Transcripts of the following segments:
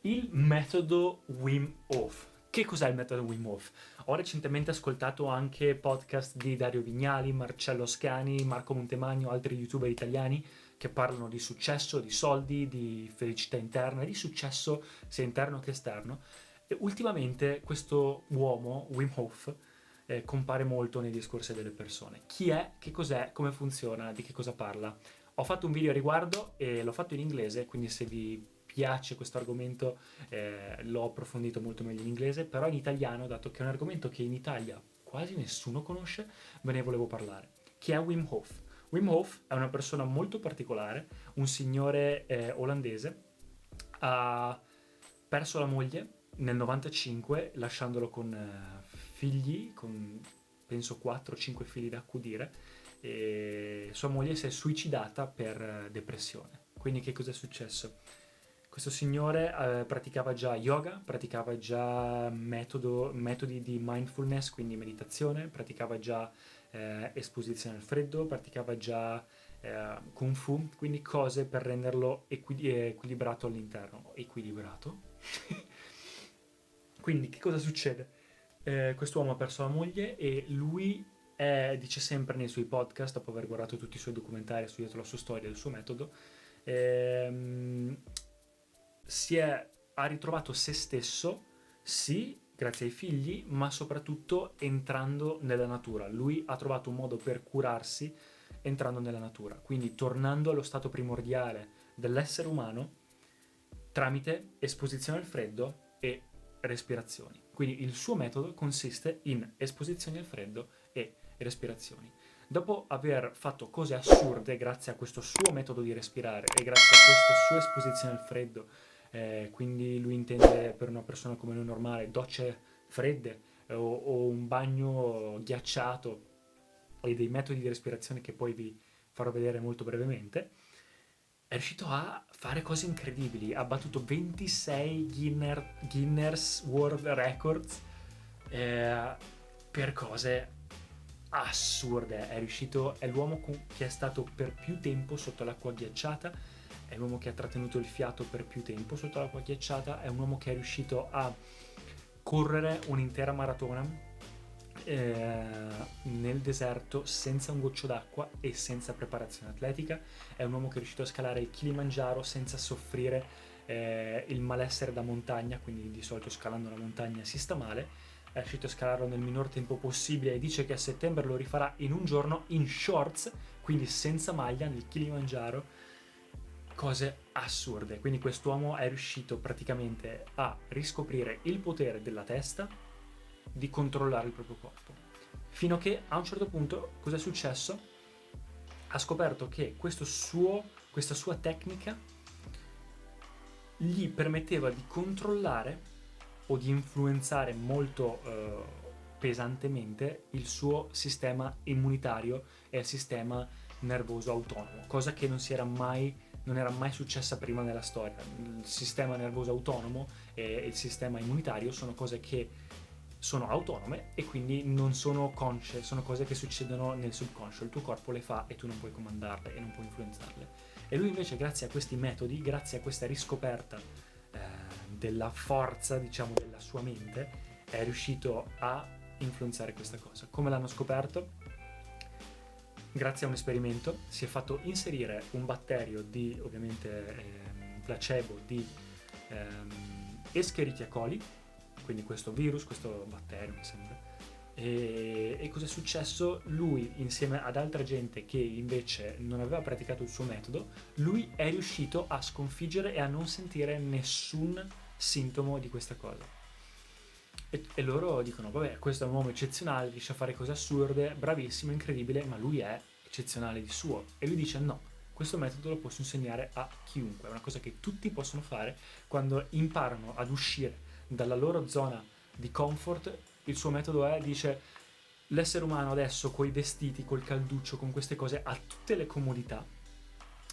Il metodo Wim Hof. Che cos'è il metodo Wim Hof? Ho recentemente ascoltato anche podcast di Dario Vignali, Marcello Scani, Marco Montemagno, altri youtuber italiani che parlano di successo, di soldi, di felicità interna, di successo sia interno che esterno. E ultimamente questo uomo, Wim Hof, compare molto nei discorsi delle persone. Chi è, che cos'è, come funziona, di che cosa parla. Ho fatto un video a riguardo e l'ho fatto in inglese, quindi se vi piace questo argomento l'ho approfondito molto meglio in inglese, però in italiano, dato che è un argomento che in Italia quasi nessuno conosce, ve ne volevo parlare. Chi è Wim Hof? Wim Hof è una persona molto particolare, un signore olandese, ha perso la moglie nel 95 lasciandolo con figli, con penso 4-5 figli da accudire, e sua moglie si è suicidata per depressione. Quindi che cosa è successo? Questo signore praticava già yoga, praticava già metodi di mindfulness, quindi meditazione, praticava già esposizione al freddo, praticava già kung fu, quindi cose per renderlo equilibrato all'interno. Equilibrato? Quindi che cosa succede? Quest'uomo ha perso la moglie e lui dice sempre nei suoi podcast, dopo aver guardato tutti i suoi documentari, ha studiato la sua storia e il suo metodo, ehm, ha ritrovato se stesso, sì, grazie ai figli, ma soprattutto entrando nella natura. Lui ha trovato un modo per curarsi entrando nella natura, quindi tornando allo stato primordiale dell'essere umano tramite esposizione al freddo e respirazioni. Quindi il suo metodo consiste in esposizioni al freddo e respirazioni. Dopo aver fatto cose assurde grazie a questo suo metodo di respirare e grazie a questa sua esposizione al freddo, quindi lui intende per una persona come noi normale docce fredde o un bagno ghiacciato e dei metodi di respirazione che poi vi farò vedere molto brevemente, è riuscito a fare cose incredibili. Ha battuto 26 Guinness World Records eh, per cose assurde. È l'uomo che è stato per più tempo sotto l'acqua ghiacciata, è l'uomo che ha trattenuto il fiato per più tempo sotto l'acqua ghiacciata, è un uomo che è riuscito a correre un'intera maratona nel deserto senza un goccio d'acqua e senza preparazione atletica. È un uomo che è riuscito a scalare il Kilimangiaro senza soffrire il malessere da montagna, quindi di solito scalando la montagna si sta male. È riuscito a scalarlo nel minor tempo possibile e dice che a settembre lo rifarà in un giorno in shorts, quindi senza maglia nel Kilimangiaro. Cose assurde. Quindi quest'uomo è riuscito praticamente a riscoprire il potere della testa di controllare il proprio corpo. Fino a che a un certo punto cosa è successo? Ha scoperto che questa sua tecnica gli permetteva di controllare o di influenzare molto pesantemente il suo sistema immunitario e il sistema nervoso autonomo, cosa che non era mai successa prima nella storia. Il sistema nervoso autonomo e il sistema immunitario sono cose che sono autonome e quindi non sono consce, sono cose che succedono nel subconscio, il tuo corpo le fa e tu non puoi comandarle e non puoi influenzarle. E lui invece, grazie a questi metodi, grazie a questa riscoperta della forza, diciamo, della sua mente, è riuscito a influenzare questa cosa. Come l'hanno scoperto? Grazie a un esperimento si è fatto inserire un batterio di, ovviamente, placebo di Escherichia coli, quindi questo virus, questo batterio mi sembra, e cosa è successo? Lui insieme ad altra gente che invece non aveva praticato il suo metodo, lui è riuscito a sconfiggere e a non sentire nessun sintomo di questa cosa. E loro dicono, vabbè, questo è un uomo eccezionale, riesce a fare cose assurde, bravissimo, incredibile, ma lui è eccezionale di suo. E lui dice no, questo metodo lo posso insegnare a chiunque, è una cosa che tutti possono fare quando imparano ad uscire dalla loro zona di comfort. Il suo metodo dice, l'essere umano adesso coi vestiti, col calduccio, con queste cose ha tutte le comodità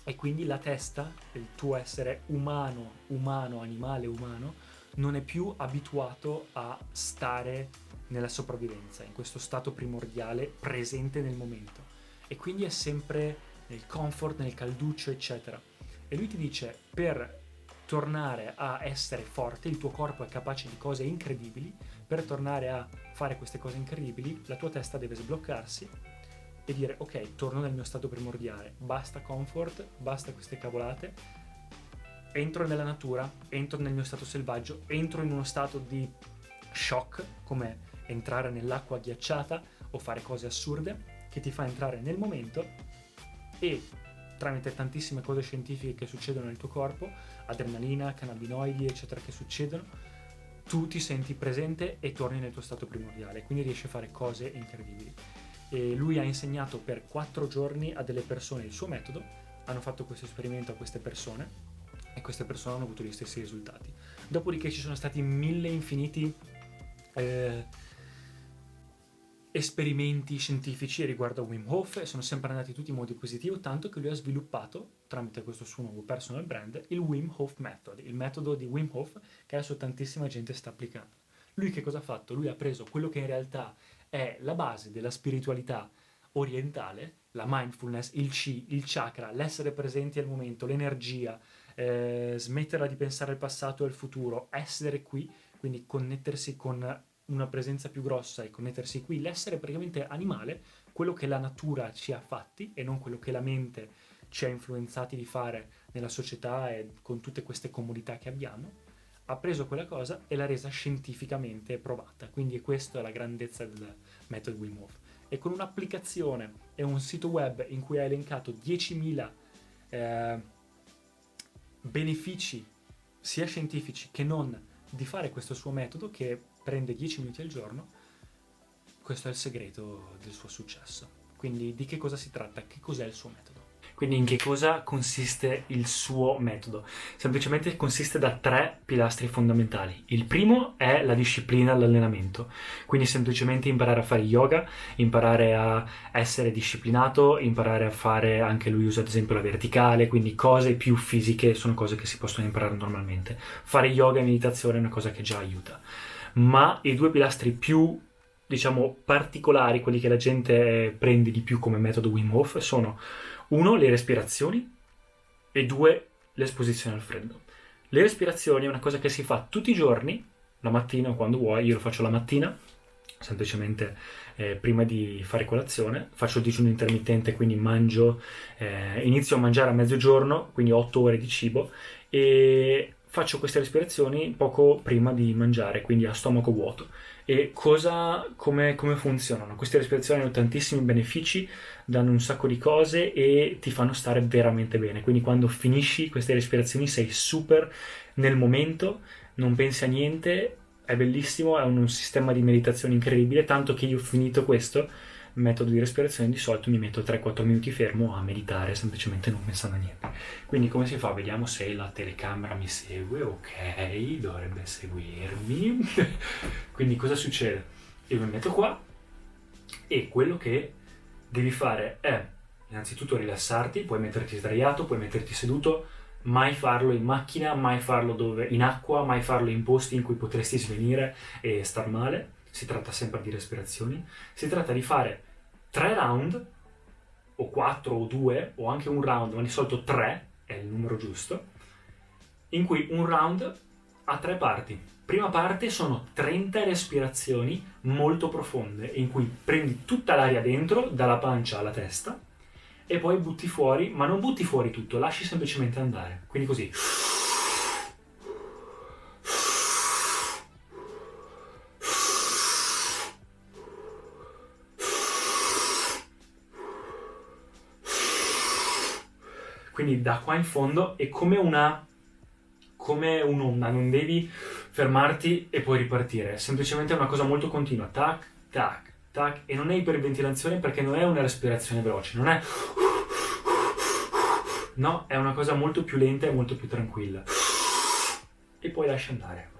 e quindi la testa, il tuo essere umano, animale umano, non è più abituato a stare nella sopravvivenza, in questo stato primordiale presente nel momento, e quindi è sempre nel comfort, nel calduccio, eccetera. E lui ti dice, per tornare a essere forte, il tuo corpo è capace di cose incredibili. Per tornare a fare queste cose incredibili, la tua testa deve sbloccarsi e dire ok, torno nel mio stato primordiale, basta comfort, basta queste cavolate, entro nella natura, entro nel mio stato selvaggio, entro in uno stato di shock, come entrare nell'acqua ghiacciata o fare cose assurde, che ti fa entrare nel momento e tramite tantissime cose scientifiche che succedono nel tuo corpo, adrenalina, cannabinoidi, eccetera, che succedono, tu ti senti presente e torni nel tuo stato primordiale, quindi riesci a fare cose incredibili. E lui ha insegnato per 4 giorni a delle persone il suo metodo, hanno fatto questo esperimento a queste persone e queste persone hanno avuto gli stessi risultati. Dopodiché ci sono stati 1000 infiniti esperimenti scientifici riguardo a Wim Hof e sono sempre andati tutti in modo positivo, tanto che lui ha sviluppato, tramite questo suo nuovo personal brand, il Wim Hof Method, il metodo di Wim Hof che adesso tantissima gente sta applicando. Lui che cosa ha fatto? Lui ha preso quello che in realtà è la base della spiritualità orientale, la mindfulness, il chi, il chakra, l'essere presenti al momento, l'energia, smetterla di pensare al passato e al futuro, essere qui, quindi connettersi con una presenza più grossa e connettersi qui, l'essere praticamente animale, quello che la natura ci ha fatti e non quello che la mente ci ha influenzati di fare nella società e con tutte queste comodità che abbiamo, ha preso quella cosa e l'ha resa scientificamente provata. Quindi questa è la grandezza del metodo Wim Hof. E con un'applicazione e un sito web in cui ha elencato 10.000 benefici sia scientifici che non di fare questo suo metodo, che prende 10 minuti al giorno, questo è il segreto del suo successo. Quindi di che cosa si tratta? Che cos'è il suo metodo? Quindi in che cosa consiste il suo metodo? Semplicemente consiste da 3 pilastri fondamentali. Il primo è la disciplina, l'allenamento. Quindi semplicemente imparare a fare yoga, imparare a essere disciplinato, imparare a fare, anche lui usa ad esempio la verticale, quindi cose più fisiche sono cose che si possono imparare normalmente. Fare yoga e meditazione è una cosa che già aiuta. Ma i 2 pilastri più, diciamo, particolari, quelli che la gente prende di più come metodo Wim Hof, sono 1. Le respirazioni e 2. L'esposizione al freddo. Le respirazioni è una cosa che si fa tutti i giorni, la mattina o quando vuoi. Io lo faccio la mattina, semplicemente prima di fare colazione. Faccio il digiuno intermittente, quindi inizio a mangiare a mezzogiorno, quindi 8 ore di cibo, e faccio queste respirazioni poco prima di mangiare, quindi a stomaco vuoto. E come funzionano? Queste respirazioni hanno tantissimi benefici, danno un sacco di cose e ti fanno stare veramente bene. Quindi quando finisci queste respirazioni sei super nel momento, non pensi a niente, è bellissimo, è un sistema di meditazione incredibile, tanto che io ho finito questo metodo di respirazione, di solito mi metto 3-4 minuti fermo a meditare, semplicemente non pensando a niente. Quindi come si fa? Vediamo se la telecamera mi segue. Ok, dovrebbe seguirmi. Quindi cosa succede? Io mi metto qua e quello che devi fare è innanzitutto rilassarti, puoi metterti sdraiato, puoi metterti seduto, mai farlo in macchina, mai farlo in acqua, mai farlo in posti in cui potresti svenire e star male. Si tratta sempre di respirazioni. Si tratta di fare 3 round, o 4 o 2, o anche un round, ma di solito 3 è il numero giusto, in cui un round ha 3 parti. Prima parte sono 30 respirazioni molto profonde, in cui prendi tutta l'aria dentro, dalla pancia alla testa, e poi butti fuori, ma non butti fuori tutto, lasci semplicemente andare. Quindi così. Quindi da qua in fondo è come un'onda, non devi fermarti e poi ripartire, semplicemente è una cosa molto continua, tac, tac, tac, e non è iperventilazione perché non è una respirazione veloce, non è... No, è una cosa molto più lenta e molto più tranquilla. E poi lasci andare.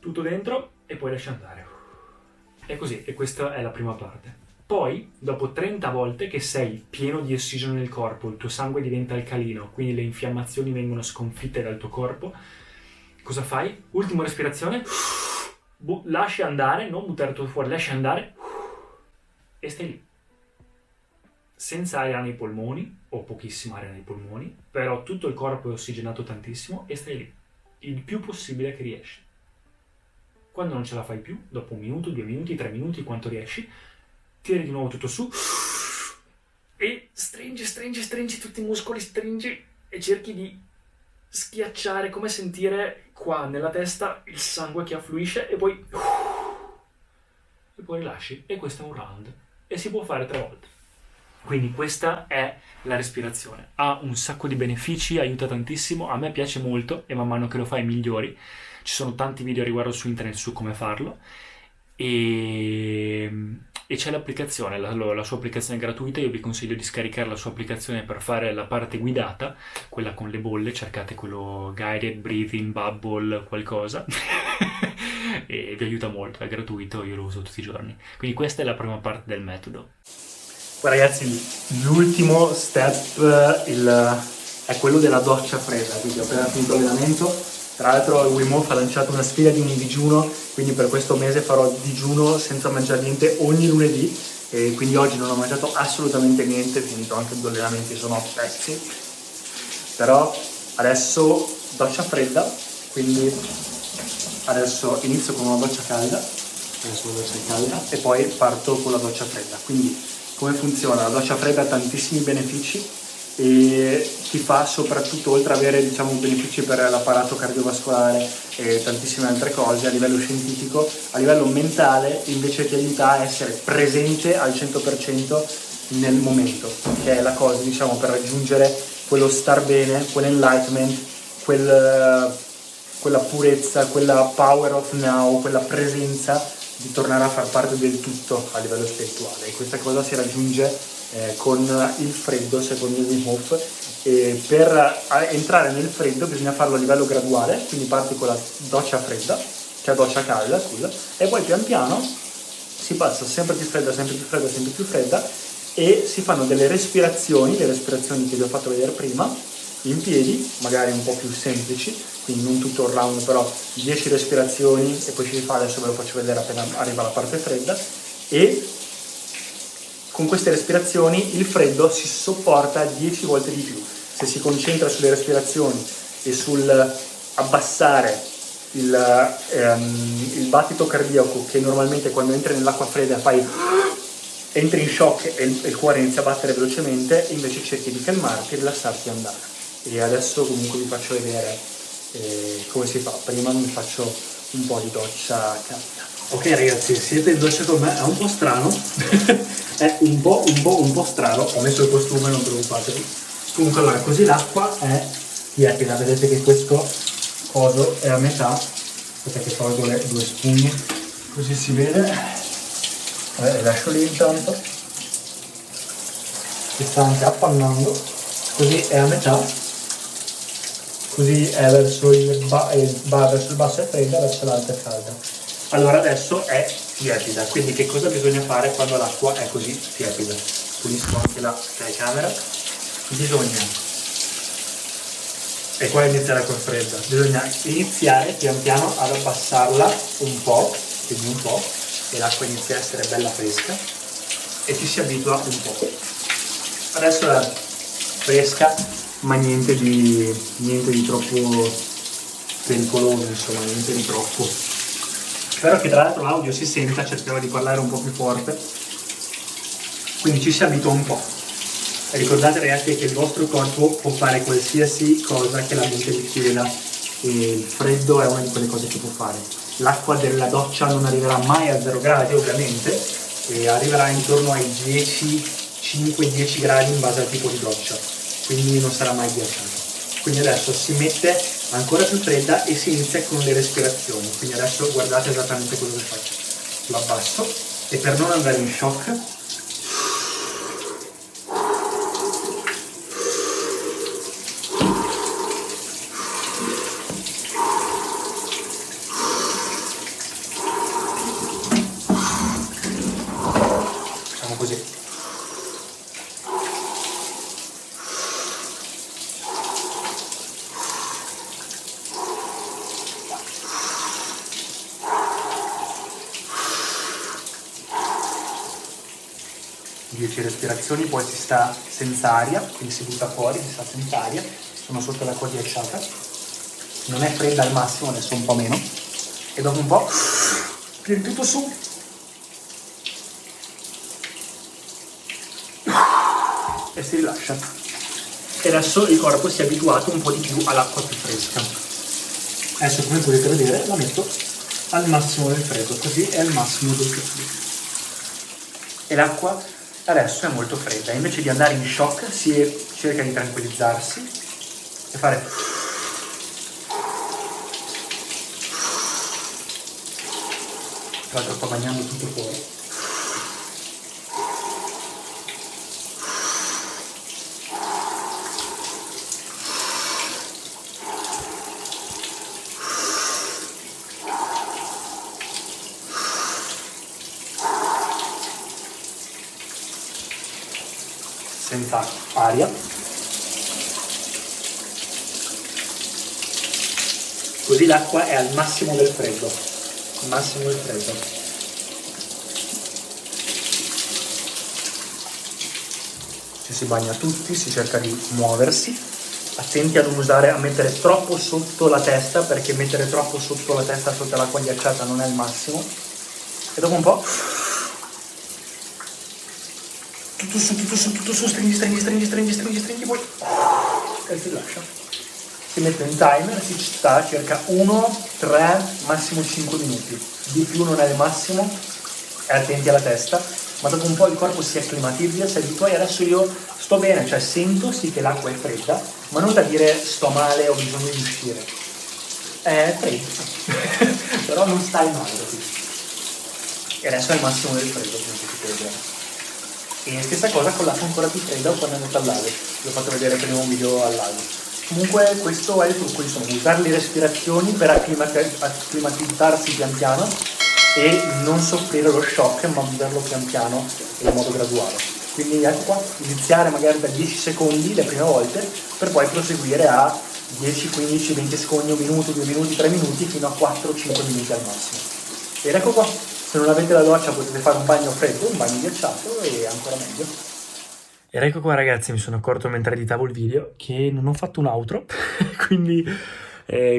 Tutto dentro e poi lasci andare. E così, e questa è la prima parte. Poi, dopo 30 volte che sei pieno di ossigeno nel corpo, il tuo sangue diventa alcalino, quindi le infiammazioni vengono sconfitte dal tuo corpo, cosa fai? Ultima respirazione, lasci andare, non buttare tutto fuori, lasci andare e stai lì. senza aria nei polmoni, o pochissima aria nei polmoni, però tutto il corpo è ossigenato tantissimo e stai lì, il più possibile che riesci. Quando non ce la fai più, dopo 1 minuto, 2 minuti, 3 minuti, quanto riesci, tiri di nuovo tutto su e stringi tutti i muscoli, stringi e cerchi di schiacciare, come sentire qua nella testa il sangue che affluisce e poi rilasci. E questo è un round e si può fare 3 volte. Quindi questa è la respirazione. Ha un sacco di benefici, aiuta tantissimo, a me piace molto e man mano che lo fai migliori. Ci sono tanti video a riguardo su internet su come farlo e c'è l'applicazione, la sua applicazione è gratuita. Io vi consiglio di scaricare la sua applicazione per fare la parte guidata, quella con le bolle, cercate quello Guided Breathing Bubble qualcosa e vi aiuta molto, è gratuito, io lo uso tutti i giorni. Quindi questa è la prima parte del metodo. Poi ragazzi, l'ultimo step è quello della doccia fredda, quindi ho appena finito l'allenamento. Tra l'altro Wim Hof ha lanciato una sfida di un digiuno, quindi per questo mese farò digiuno senza mangiare niente ogni lunedì, e quindi oggi non ho mangiato assolutamente niente, finito anche 2 allenamenti, sono a pezzi. Però adesso doccia fredda, quindi adesso inizio con una doccia calda, e poi parto con la doccia fredda. Quindi come funziona? La doccia fredda ha tantissimi benefici e ti fa soprattutto, oltre ad avere benefici per l'apparato cardiovascolare e tantissime altre cose a livello scientifico, a livello mentale invece ti aiuta a essere presente al 100% nel momento, che è la cosa per raggiungere quello star bene, quell'enlightenment, quella purezza, quella power of now, quella presenza di tornare a far parte del tutto a livello spirituale. E questa cosa si raggiunge con il freddo, secondo il Wim Hof, e per entrare nel freddo bisogna farlo a livello graduale, quindi parti con la doccia fredda, cioè doccia calda, scusa, e poi pian piano si passa sempre più fredda, e si fanno delle respirazioni, le respirazioni che vi ho fatto vedere prima, in piedi, magari un po' più semplici, quindi non tutto il round, però 10 respirazioni e poi ci si fa, adesso ve lo faccio vedere appena arriva la parte fredda, e con queste respirazioni il freddo si sopporta 10 volte di più. Se si concentra sulle respirazioni e sul abbassare il battito cardiaco, che normalmente quando entri nell'acqua fredda entri in shock e il cuore inizia a battere velocemente, invece cerchi di calmarti, rilassarti e andare. E adesso comunque vi faccio vedere come si fa. Prima mi faccio un po' di doccia calda. Ok ragazzi, siete in doccia con me, è un po' strano, è un po' strano, ho messo il costume, non preoccupatevi. Comunque allora, così l'acqua è tiepida, vedete che questo coso è a metà, aspetta che tolgo le 2 spugne, così si vede. Lascio lì intanto, si sta anche appannando, così è a metà, così è verso il basso è fredda, verso l'alto è calda. Allora adesso è tiepida, quindi che cosa bisogna fare quando l'acqua è così tiepida? Pulisco anche la telecamera. Bisogna, e qua inizia l'acqua fredda, bisogna iniziare pian piano ad abbassarla un po', quindi un po', e l'acqua inizia a essere bella fresca e ci si abitua un po'. Adesso è fresca, ma niente di troppo pericoloso, insomma, niente di troppo. Spero che tra l'altro l'audio si senta, cercherò di parlare un po' più forte, quindi ci si abitua un po'. E ricordate ragazzi che il vostro corpo può fare qualsiasi cosa che la mente vi chieda, e il freddo è una di quelle cose che può fare. L'acqua della doccia non arriverà mai a 0 gradi ovviamente, e arriverà intorno ai 5-10 gradi in base al tipo di doccia, quindi non sarà mai ghiacciata. Quindi adesso si mette ancora più fredda e si inizia con le respirazioni. Quindi adesso guardate esattamente quello che faccio. Lo abbasso e per non andare in shock facciamo così. 10 respirazioni, poi si sta senza aria, quindi si butta fuori, si sta senza aria, sono sotto l'acqua ghiacciata, non è fredda al massimo, adesso un po' meno, e dopo un po' viene tutto su e si rilascia. E adesso il corpo si è abituato un po' di più all'acqua più fresca. Adesso, come potete vedere, la metto al massimo del freddo, così è al massimo del freddo. E l'acqua adesso è molto fredda, invece di andare in shock si cerca di tranquillizzarsi e fare tra l'altro sto bagnando tutto fuori. Senza aria, così l'acqua è al massimo del freddo, Ci si bagna tutti, si cerca di muoversi, attenti a non a mettere troppo sotto la testa, perché mettere troppo sotto la testa sotto l'acqua ghiacciata non è il massimo, e dopo un po' tutto su, stringi, poi e si lascia. Si mette un timer, si sta circa 1, 3, massimo 5 minuti. Di più non è il massimo, e attenti alla testa, ma dopo un po' il corpo si acclimatizza, si abitua, e adesso io sto bene, cioè sento sì che l'acqua è fredda, ma non da dire sto male, ho bisogno di uscire. È fredda, però non stai male da qui. E adesso è il massimo del freddo, come potete vedere. E stessa cosa con l'acqua ancora più fredda o quando è andata al lago. Vi ho fatto vedere prima un video al lago. Comunque questo è il trucco, insomma, usare le respirazioni per acclimatizzarsi pian piano e non soffrire lo shock, ma viverlo pian piano e in modo graduale. Quindi ecco qua, iniziare magari da 10 secondi le prime volte, per poi proseguire a 10, 15, 20 secondi, 1 minuto, 2 minuti, 3 minuti, fino a 4, 5 minuti al massimo. Ed ecco qua. Se non avete la doccia potete fare un bagno freddo, un bagno ghiacciato e ancora meglio. Ed ecco qua ragazzi, mi sono accorto mentre editavo il video che non ho fatto un outro, quindi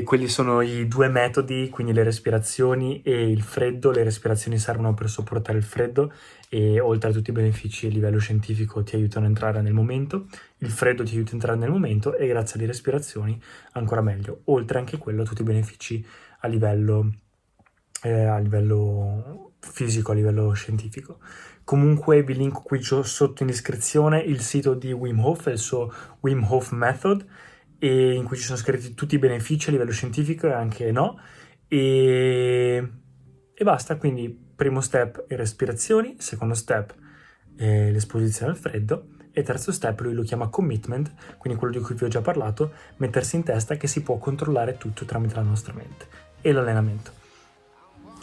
quelli sono i 2 metodi, quindi le respirazioni e il freddo. Le respirazioni servono per sopportare il freddo e oltre a tutti i benefici a livello scientifico ti aiutano a entrare nel momento, il freddo ti aiuta a entrare nel momento e grazie alle respirazioni ancora meglio, oltre anche quello a tutti i benefici a livello fisico, a livello scientifico. Comunque vi linko qui sotto in descrizione il sito di Wim Hof, il suo Wim Hof Method, e in cui ci sono scritti tutti i benefici a livello scientifico e anche no, e basta. Quindi primo step le respirazioni, secondo step l'esposizione al freddo, e terzo step lui lo chiama commitment, quindi quello di cui vi ho già parlato, mettersi in testa che si può controllare tutto tramite la nostra mente e l'allenamento.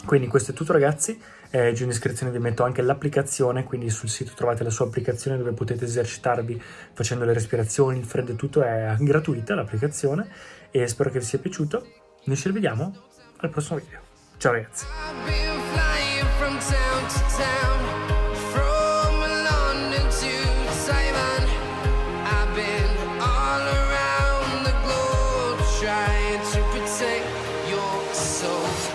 Quindi questo è tutto ragazzi, giù in descrizione vi metto anche l'applicazione, quindi sul sito trovate la sua applicazione dove potete esercitarvi facendo le respirazioni, il freddo e tutto, è gratuita l'applicazione, e spero che vi sia piaciuto. Noi ci rivediamo al prossimo video. Ciao ragazzi! Trying to protect your soul.